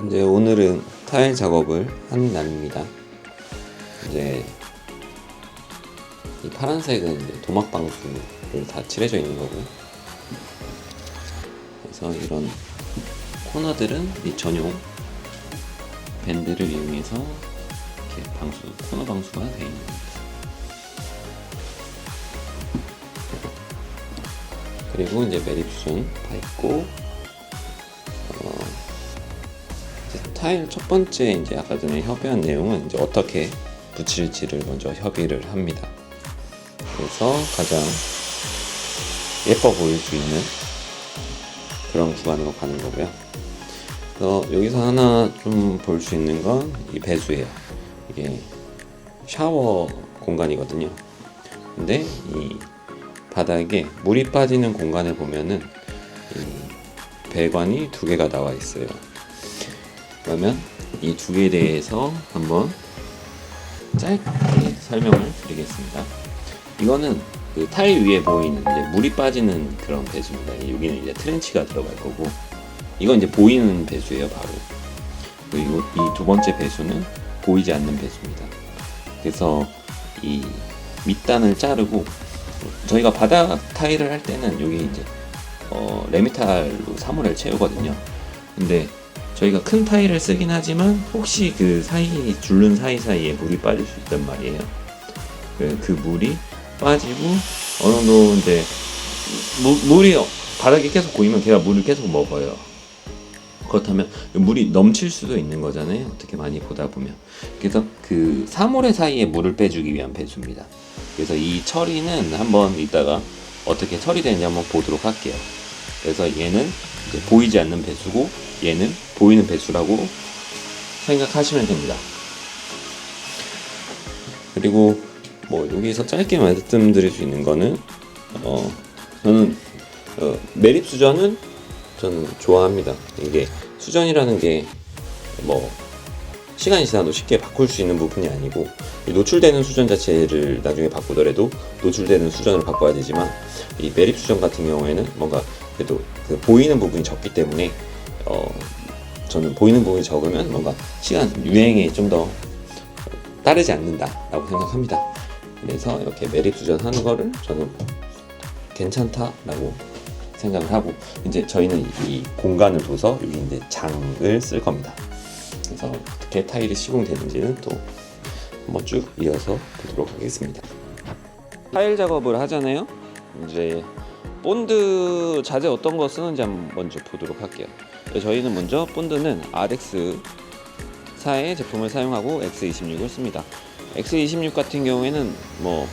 이제 오늘은 타일 작업을 하는 날입니다. 이제 이 파란색은 이제 도막 방수를 다 칠해져 있는 거고, 그래서 이런 코너들은 이 전용 밴드를 이용해서 이렇게 코너 방수가 되어 있는 겁니다. 그리고 이제 매립수전 다 있고, 타일 첫 번째 이제 아까 전에 협의한 내용은 이제 어떻게 붙일지를 먼저 협의를 합니다. 그래서 가장 예뻐 보일 수 있는 그런 구간으로 가는 거고요. 그래서 여기서 하나 좀 볼 수 있는 건 이 배수예요. 이게 샤워 공간이거든요. 근데 이 바닥에 물이 빠지는 공간을 보면은 이 배관이 두 개가 나와 있어요. 그러면 이 두 개에 대해서 한번 짧게 설명을 드리겠습니다. 이거는 그 타일 위에 보이는 이제 물이 빠지는 그런 배수입니다. 여기는 이제 트렌치가 들어갈 거고, 이건 이제 보이는 배수예요, 바로. 그리고 이 두 번째 배수는 보이지 않는 배수입니다. 그래서 이 밑단을 자르고, 저희가 바닥 타일을 할 때는 여기 이제 레미탈로 사물을 채우거든요. 근데 저희가 큰 타일을 쓰긴 하지만 혹시 그 사이 줄눈 사이사이에 물이 빠질 수 있단 말이에요. 그 물이 빠지고 어느 정도 이제 물이 바닥에 계속 고이면 걔가 물을 계속 먹어요. 그렇다면 물이 넘칠 수도 있는 거잖아요. 어떻게 많이 보다 보면. 그래서 그 사물의 사이에 물을 빼주기 위한 배수입니다. 그래서 이 처리는 한번 이따가 어떻게 처리되는지 한번 보도록 할게요. 그래서 얘는 이제 보이지 않는 배수고, 얘는 보이는 배수라고 생각하시면 됩니다. 그리고 뭐 여기서 짧게 말씀드릴 수 있는 거는 저는 매립 수전은 저는 좋아합니다. 이게 수전이라는 게 뭐 시간이 지나도 쉽게 바꿀 수 있는 부분이 아니고, 노출되는 수전 자체를 나중에 바꾸더라도 노출되는 수전을 바꿔야 되지만, 이 매립 수전 같은 경우에는 뭔가 그래도 그 보이는 부분이 적기 때문에 저는 보이는 부분이 적으면 뭔가 시간 유행에 좀 더 따르지 않는다라고 생각합니다. 그래서 이렇게 매립 수전 하는 거를 저는 괜찮다라고 생각을 하고, 이제 저희는 이 공간을 둬서 여기 이제 장을 쓸 겁니다. 그래서 어떻게 타일이 시공되는지는 또 한번 쭉 이어서 보도록 하겠습니다. 타일 작업을 하잖아요. 이제 본드 자재 어떤 거 쓰는지 한번 먼저 보도록 할게요. 저희는 먼저 본드는 RX사의 제품을 사용하고 X26을 씁니다. X26 같은 경우에는 뭐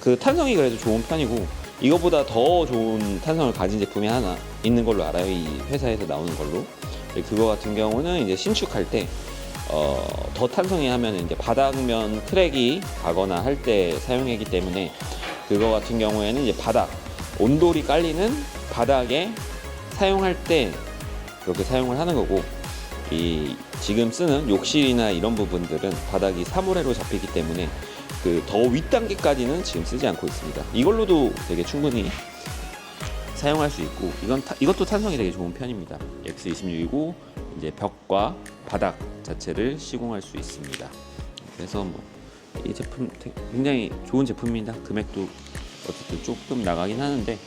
그 탄성이 그래도 좋은 편이고, 이거보다 더 좋은 탄성을 가진 제품이 하나 있는 걸로 알아요. 이 회사에서 나오는 걸로. 그거 같은 경우는 이제 신축할 때 더 탄성이 하면 이제 바닥면 크랙이 가거나 할 때 사용하기 때문에, 그거 같은 경우에는 이제 바닥 온돌이 깔리는 바닥에 사용할 때 그렇게 사용을 하는 거고, 이 지금 쓰는 욕실이나 이런 부분들은 바닥이 사물회로 잡히기 때문에 그 더 윗단계까지는 지금 쓰지 않고 있습니다. 이걸로도 되게 충분히 사용할 수 있고, 이것도 탄성이 되게 좋은 편입니다. X26이고 이제 벽과 바닥 자체를 시공할 수 있습니다. 그래서 뭐 이 제품 굉장히 좋은 제품입니다. 금액도 어쨌든 조금 나가긴 하는데,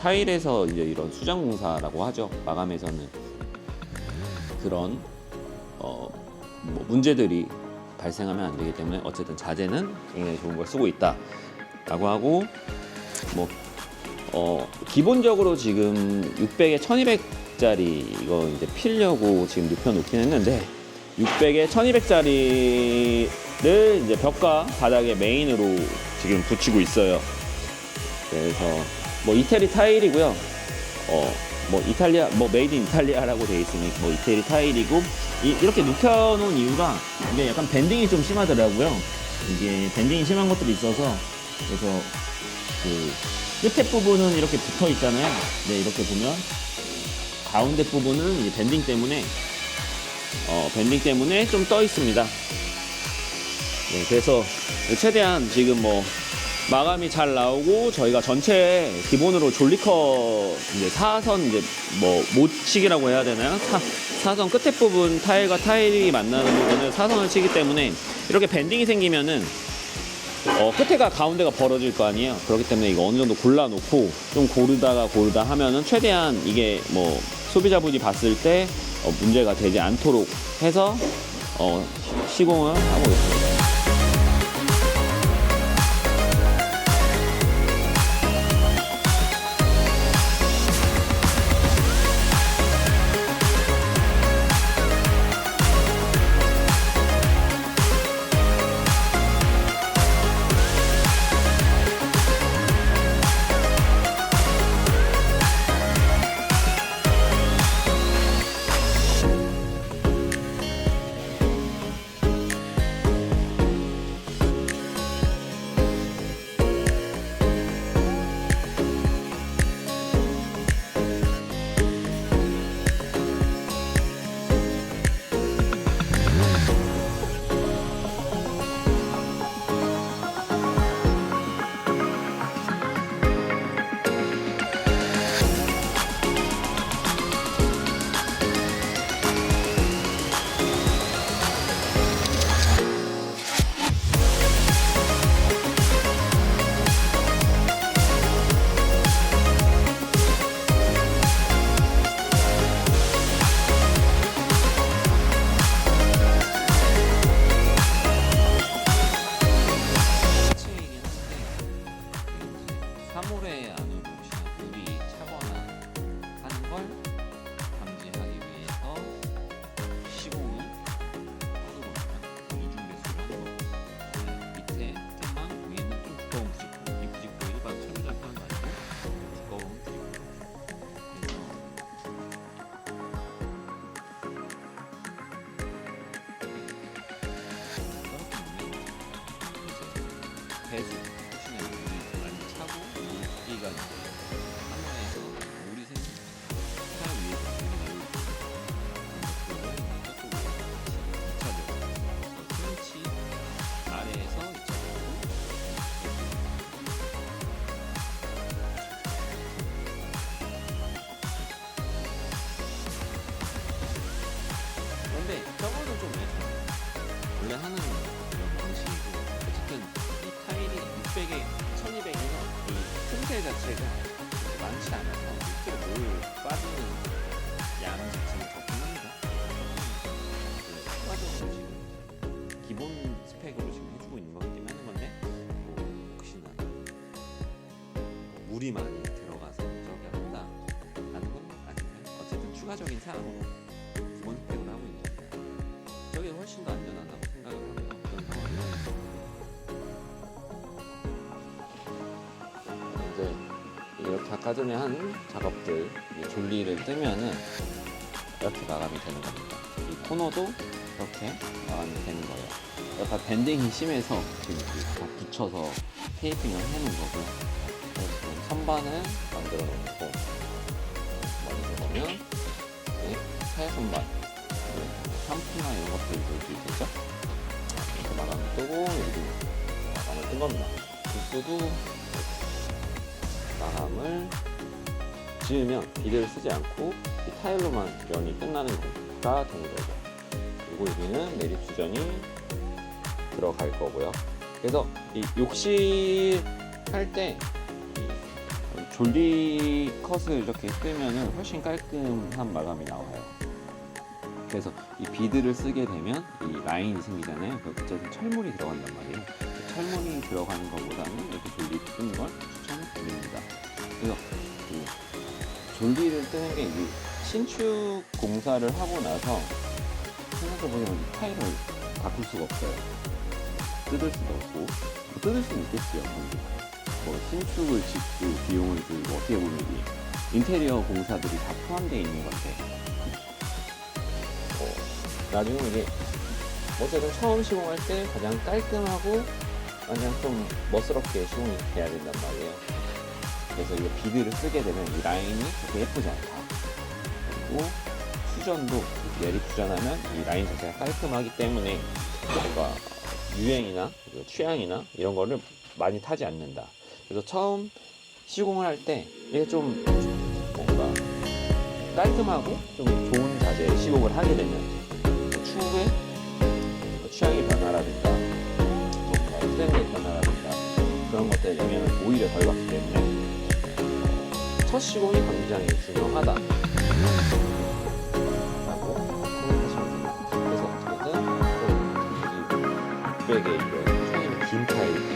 타일에서 이제 이런 수장 공사라고 하죠. 마감에서는 그런 뭐 문제들이 발생하면 안 되기 때문에 어쨌든 자재는 굉장히 좋은 걸 쓰고 있다라고 하고, 뭐 기본적으로 지금 600에 1200짜리 이거 이제 필려고 지금 눕혀놓긴 했는데, 600에 1200짜리를 이제 벽과 바닥에 메인으로 지금 붙이고 있어요. 그래서 뭐 이태리 타일이고요. 뭐 이탈리아, 뭐 메이드 인 이탈리아라고 되어 있으니 뭐 이태리 타일이고, 이렇게 눕혀놓은 이유가 이게 약간 밴딩이 좀 심하더라고요. 이게 밴딩이 심한 것들이 있어서, 그래서 그 끝에 부분은 이렇게 붙어 있잖아요. 네, 이렇게 보면 가운데 부분은 이 밴딩 때문에 좀 떠 있습니다. 네, 그래서 최대한 지금 뭐 마감이 잘 나오고 저희가 전체 기본으로 졸리커 이제 사선 이제 뭐 못치기라고 해야 되나요? 사선 끝에 부분 타일과 타일이 만나는 부분을 사선을 치기 때문에 이렇게 밴딩이 생기면은 끝에가 가운데가 벌어질 거 아니에요. 그렇기 때문에 이거 어느 정도 골라놓고 좀 고르다 하면은 최대한 이게 뭐 소비자분이 봤을 때 문제가 되지 않도록 해서 시공을 하고 있습니다. 사물의 안으로 혹시나 물이 차거나 하는 걸 감지하기 위해서 시공을 하는 겁니다. 이중 배수를 하는 거고 밑에 틈만 위에는 좀 두꺼운 부직포, 이 부직포 일반 철조장 표현 아니고 두꺼운 부직포. 그래서 배수 혹시나 물이 많이 차고 물기가 이제 하늘에서 물이 생긴 사람 위에서 물이 나오고 그거를 저쪽으로 2차적으로 트렌치 아래에서 2차적으로 그런데 저거는 좀 애매해요. 원래 하는 이런 방식이고 어쨌든 이 타일이 600에 1200이면 이 틈새 자체가 그렇게 많지 않아서 실제로 물 빠지는 양 자체가 적긴 합니다. 추가적으로 지금 기본 스펙으로 지금 해주고 있는 거기 때문에 하는 건데 뭐 혹시나 물이 많이 들어가서 저기 한다 라는 건 아니고요. 어쨌든 추가적인 사항으로 기본 스펙을 하고 있는 겁니다. 저게 훨씬 더 안전하다고 생각을 하고요. 그런 상황에서 이제 이렇게 아까 전에 한 작업들 졸리를 뜨면은 이렇게 마감이 되는 겁니다. 이 코너도 이렇게 마감이 되는 거예요. 약간 밴딩이 심해서 지금 다 붙여서 테이핑을 해놓은 거고요. 그래서 지금 선반을 만들어 놓고 만들어 보면 새 선반, 샴푸나 이런 것들도 있겠죠? 이렇게 마감을 뜨고 여기 마감을 뜬 겁니다. 부스도 마감을 지으면 비드를 쓰지 않고 이 타일로만 면이 끝나는 거가 되는 거죠. 그리고 여기는 매립 수전이 들어갈 거고요. 그래서 이 욕실 할 때 졸리 컷을 이렇게 뜨면은 훨씬 깔끔한 마감이 나와요. 그래서 이 비드를 쓰게 되면 이 라인이 생기잖아요. 어쨌든 철물이 들어간단 말이에요. 철물이 들어가는 것보다는 이렇게 졸리 뜨는 걸 추천드립니다. 그래서 그 졸리를 뜨는 게 이 신축 공사를 하고 나서 생각해보면 이 타일을 바꿀 수가 없어요. 뜯을 수도 없고 뜯을 수는 있겠지요. 뭐 신축을 짓고 비용을 들고 어떻게 보면 이 인테리어 공사들이 다 포함되어 있는 건데 나중에 이게 어쨌든 처음 시공할 때 가장 깔끔하고 가장 좀 멋스럽게 시공이 돼야 된단 말이에요. 그래서 이 비드를 쓰게 되면 이 라인이 그렇게 예쁘지 않다. 그리고 수전도 내립 수전하면 이 라인 자체가 깔끔하기 때문에 뭔가 유행이나 취향이나 이런 거를 많이 타지 않는다. 그래서 처음 시공을 할 때 이게 좀 뭔가 깔끔하고 좀 좋은 자재에 시공을 하게 되면 추후에 취향의 변화라든가 뭔가 트렌드의 변화라든가 그런 것들에 영향을 오히려 덜 받기 때문에 첫 시공이 굉장히 중요하다 라고 생각하시면 됩니다. 그래서 어떻게든 이 600의 이런 트레이는 긴 타일들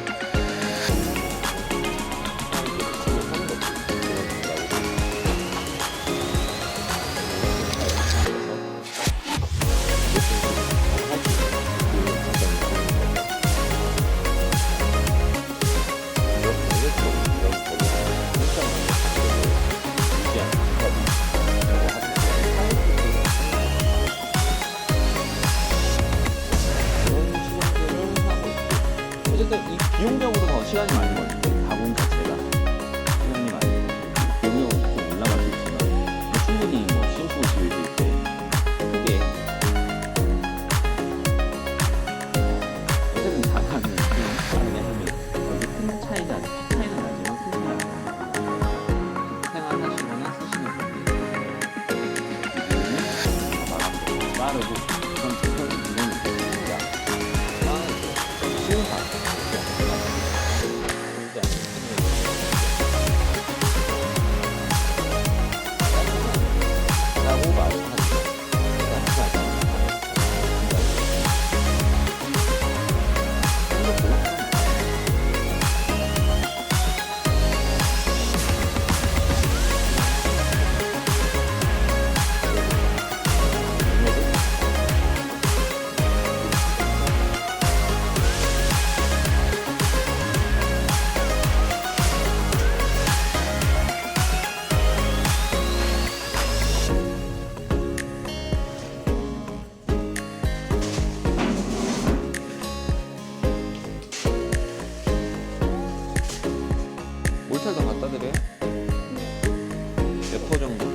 어쨌든 이 비용적으로 더 시간이 많이 걸리는데 가공 자체가 시간이 많이 걸리고 비용은 좀 올라갈 수 있지만 뭐 충분히 뭐 신축을 지으실 때 크게 어쨌든 자가는 좀 다르게 하면 여기 큰 차이는 나지만 큰 차이는 아닙니다. 생활하시거나 쓰시는 분들이 비용이 마감되고 빠르고 그런 특별히 비용이 있습니다. 쉬운 사 라고 말을 하죠. 몰탈 더 갖다 드려요? 몇 퍼 정도?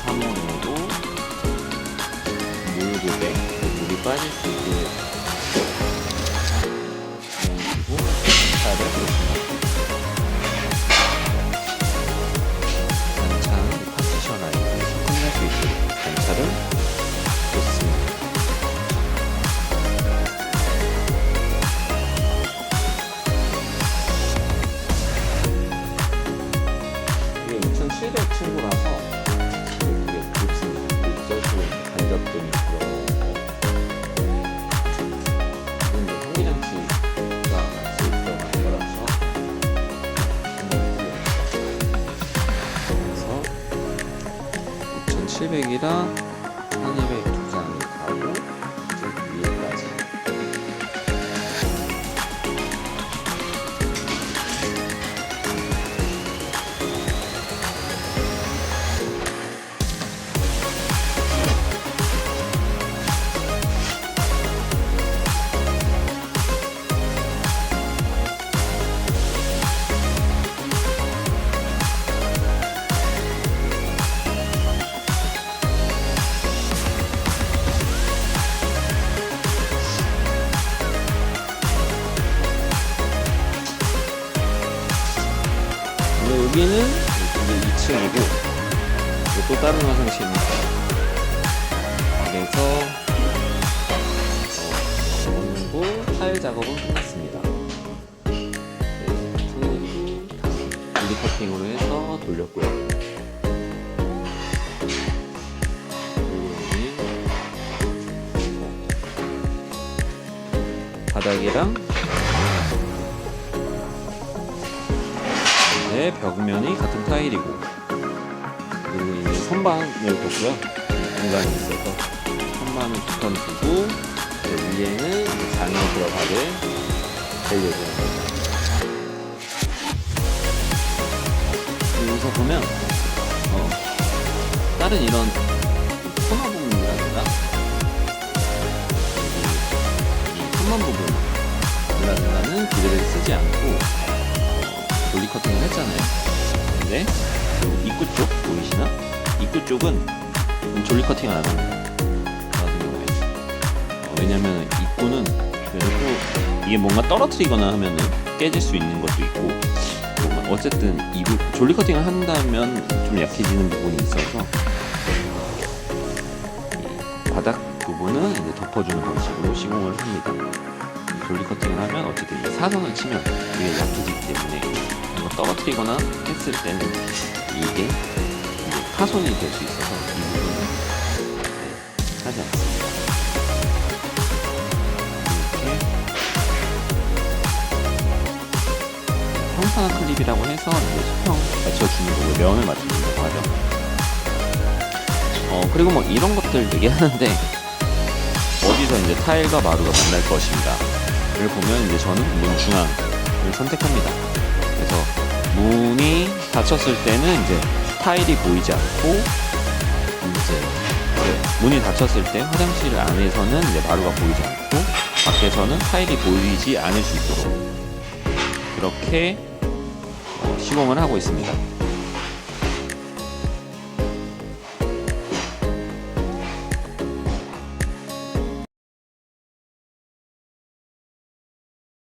삼원으로 물 고백, 물이 빠질 수 있게 그리고 차를 그렇습니다. 파티셔나이트에서 끝날 수 있도록 단차를 줬습니다. 이게 2700 층고라서 되게 높습니다. 저쪽 간접등이 들어가고 이건 전기장치가 같이 들어간 거라서 그래서 2700이랑 1200 두 장이 가고 저 위에까지 여기는 이제 2층이고 또 다른 화장실입니다. 그래서 원고 타일 작업은 끝났습니다. 그리고 유리 커팅으로 해서 돌렸고요. 바닥이랑 벽면이 같은 타일이고 그리고 이제 선반을 뒀고요. 공간이 있어서 선반을 두 칸 두고 위에는 장이 들어가게 될 예정입니다. 여기서 보면 다른 이런 코너 부분이라든가 이 선반 부분이라든가는 기대를 쓰지 않고 돌리 커팅을 했잖아요. 입구 쪽은 졸리 커팅을 안 합니다. 저 같은 경우에 왜냐면 입구는 그래도 이게 뭔가 떨어뜨리거나 하면은 깨질 수 있는 것도 있고 어쨌든 졸리 커팅을 한다면 좀 약해지는 부분이 있어서 이 바닥 부분은 이제 덮어주는 방식으로 시공을 합니다. 졸리 커팅을 하면 어쨌든 이 사선을 치면 이게 약해지기 때문에 뭔가 떨어뜨리거나 했을 때는 이게 이제 파손이 될 수 있어서 이 부분은 하지 않습니다. 이렇게 평탄한 클립이라고 해서 이제 수평 맞춰주는 거고 면을 맞춰준다고 하죠. 그리고 뭐 이런 것들 얘기하는데 어디서 이제 타일과 마루가 만날 것인가를 보면 이제 저는 문 중앙을 선택합니다. 그래서 문이 닫혔을 때는 이제 타일이 보이지 않고 이제 문이 닫혔을 때 화장실 안에서는 이제 마루가 보이지 않고 밖에서는 타일이 보이지 않을 수 있도록 그렇게 시공을 하고 있습니다.